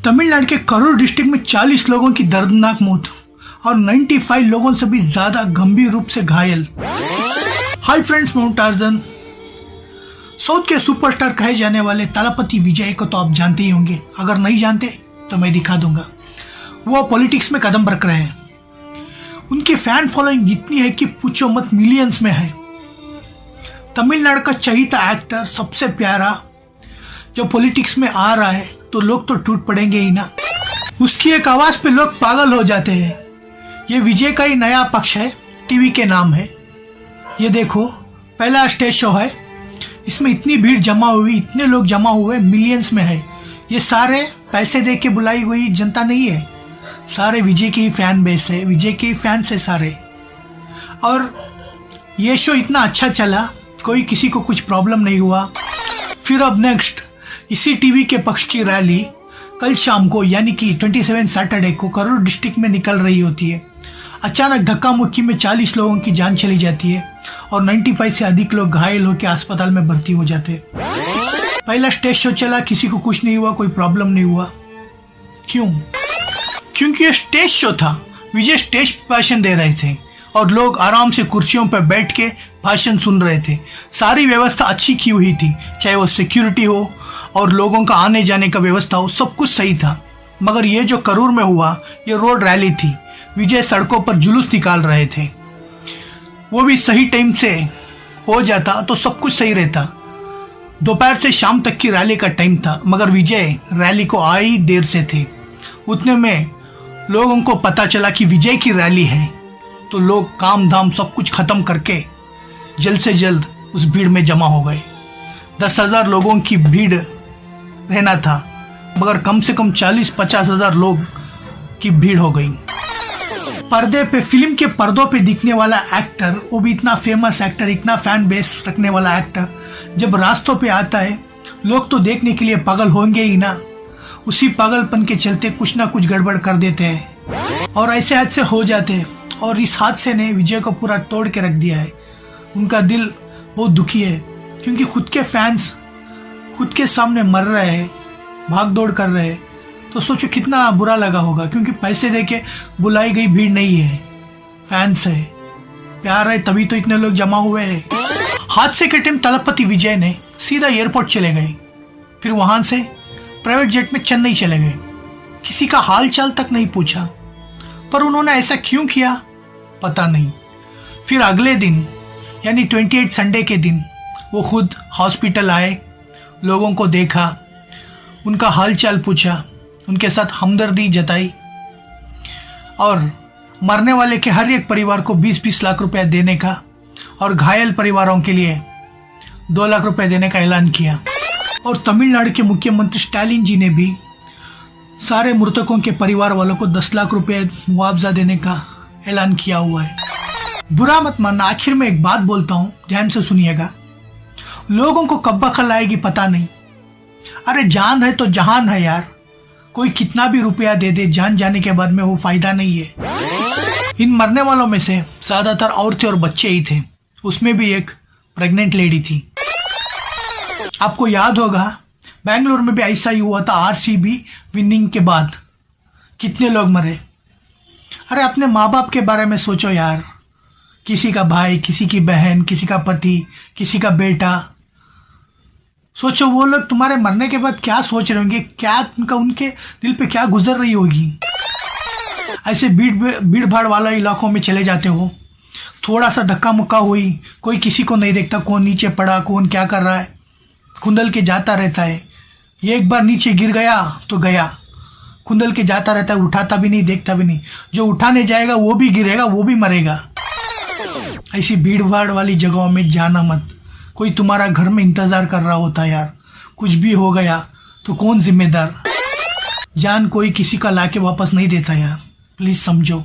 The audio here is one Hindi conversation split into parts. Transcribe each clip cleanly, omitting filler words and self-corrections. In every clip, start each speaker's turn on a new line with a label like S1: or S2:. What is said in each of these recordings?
S1: तमिलनाडु के करूर डिस्ट्रिक्ट में 40 लोगों की दर्दनाक मौत और 95 लोगों से भी ज्यादा गंभीर रूप से घायल। हाय फ्रेंड्स, मैं हूं टार्जन। साउथ के सुपरस्टार कहे जाने वाले तलपति विजय को तो आप जानते ही होंगे, अगर नहीं जानते तो मैं दिखा दूंगा। वो पॉलिटिक्स में कदम रख रहे हैं। उनकी फैन फॉलोइंग इतनी है कि पूछो मत, मिलियंस में है। तमिलनाडु का चहीता एक्टर, सबसे प्यारा, जब पॉलिटिक्स में आ रहा है तो लोग तो टूट पड़ेंगे ही ना। उसकी एक आवाज पे लोग पागल हो जाते हैं। ये विजय का ही नया पक्ष है, टीवी के नाम है। ये देखो, पहला स्टेज शो है, इसमें इतनी भीड़ जमा हुई, इतने लोग जमा हुए, मिलियंस में है। ये सारे पैसे दे के बुलाई हुई जनता नहीं है, सारे विजय की ही फैन बेस है, विजय के ही फैंस है सारे। और ये शो इतना अच्छा चला, कोई किसी को कुछ प्रॉब्लम नहीं हुआ। फिर अब नेक्स्ट इसी टीवी के पक्ष की रैली कल शाम को यानी कि 27 सैटरडे को करूर डिस्ट्रिक्ट में निकल रही होती है। अचानक धक्का मुक्की में 40 लोगों की जान चली जाती है और 95 से अधिक लोग घायल होकर अस्पताल में भर्ती हो जाते हैं। पहला स्टेज शो चला, किसी को कुछ नहीं हुआ, कोई प्रॉब्लम नहीं हुआ। क्यों? क्योंकि ये स्टेज शो था। विजय स्टेज पर भाषण दे रहे थे और लोग आराम से कुर्सियों पर बैठ के भाषण सुन रहे थे। सारी व्यवस्था अच्छी की हुई थी, चाहे वो सिक्योरिटी हो और लोगों का आने जाने का व्यवस्था हो, सब कुछ सही था। मगर ये जो करूर में हुआ, ये रोड रैली थी। विजय सड़कों पर जुलूस निकाल रहे थे। वो भी सही टाइम से हो जाता तो सब कुछ सही रहता। दोपहर से शाम तक की रैली का टाइम था, मगर विजय रैली को आई देर से थे। उतने में लोगों को पता चला कि विजय की रैली है, तो लोग काम धाम सब कुछ खत्म करके जल्द से जल्द उस भीड़ में जमा हो गए। 10,000 लोगों की भीड़ रहना था, मगर कम से कम 40-50 हजार लोग की भीड़ हो गई। पर्दे पे, फिल्म के पर्दों पे दिखने वाला एक्टर, वो भी इतना फेमस एक्टर, इतना फैन बेस रखने वाला एक्टर, जब रास्तों पे आता है लोग तो देखने के लिए पागल होंगे ही ना। उसी पागलपन के चलते कुछ ना कुछ गड़बड़ कर देते हैं और ऐसे हादसे हो जाते हैं। और इस हादसे ने विजय को पूरा तोड़ के रख दिया है। उनका दिल बहुत दुखी है, क्योंकि खुद के फैंस खुद के सामने मर रहे हैं, भाग दौड़ कर रहे हैं। तो सोचो कितना बुरा लगा होगा, क्योंकि पैसे देके बुलाई गई भीड़ नहीं है, फैंस है, प्यार है, तभी तो इतने लोग जमा हुए हैं। हादसे के टाइम तलपति विजय ने सीधा एयरपोर्ट चले गए, फिर वहां से प्राइवेट जेट में चेन्नई चले गए। किसी का हाल चाल तक नहीं पूछा, पर उन्होंने ऐसा क्यों किया पता नहीं। फिर अगले दिन यानी 28 संडे के दिन वो खुद हॉस्पिटल आए, लोगों को देखा, उनका हालचाल पूछा, उनके साथ हमदर्दी जताई और मरने वाले के हर एक परिवार को 20-20 लाख रुपए देने का और घायल परिवारों के लिए 2 लाख रुपए देने का ऐलान किया। और तमिलनाडु के मुख्यमंत्री स्टालिन जी ने भी सारे मृतकों के परिवार वालों को 10 लाख रुपए मुआवजा देने का ऐलान किया हुआ है। बुरा मत मानना, आखिर में एक बात बोलता हूं, ध्यान से सुनिएगा। लोगों को कब अकल आएगी पता नहीं। अरे जान है तो जहान है यार, कोई कितना भी रुपया दे दे, जान जाने के बाद में वो फायदा नहीं है। इन मरने वालों में से ज्यादातर औरतें और बच्चे ही थे, उसमें भी एक प्रेग्नेंट लेडी थी। आपको याद होगा बेंगलुरु में भी ऐसा ही हुआ था, आरसीबी विनिंग के बाद कितने लोग मरे। अरे अपने माँ बाप के बारे में सोचो यार, किसी का भाई, किसी की बहन, किसी का पति, किसी का बेटा। सोचो वो लोग तुम्हारे मरने के बाद क्या सोच रहे होंगे, क्या उनके दिल पे क्या गुजर रही होगी। ऐसे भीड़ भाड़ वाला इलाकों में चले जाते हो, थोड़ा सा धक्का मुक्का हुई, कोई किसी को नहीं देखता, कौन नीचे पड़ा, कौन क्या कर रहा है, खुंदल के जाता रहता है। ये एक बार नीचे गिर गया तो गया, खुंदल के जाता रहता है, उठाता भी नहीं, देखता भी नहीं। जो उठाने जाएगा वो भी गिरेगा, वो भी मरेगा। ऐसी भीड़ भाड़ वाली जगहों में जाना मत। कोई तुम्हारा घर में इंतजार कर रहा होता यार, कुछ भी हो गया तो कौन जिम्मेदार। जान कोई किसी का लाके वापस नहीं देता यार, प्लीज समझो,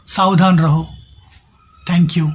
S1: सावधान रहो। Thank you.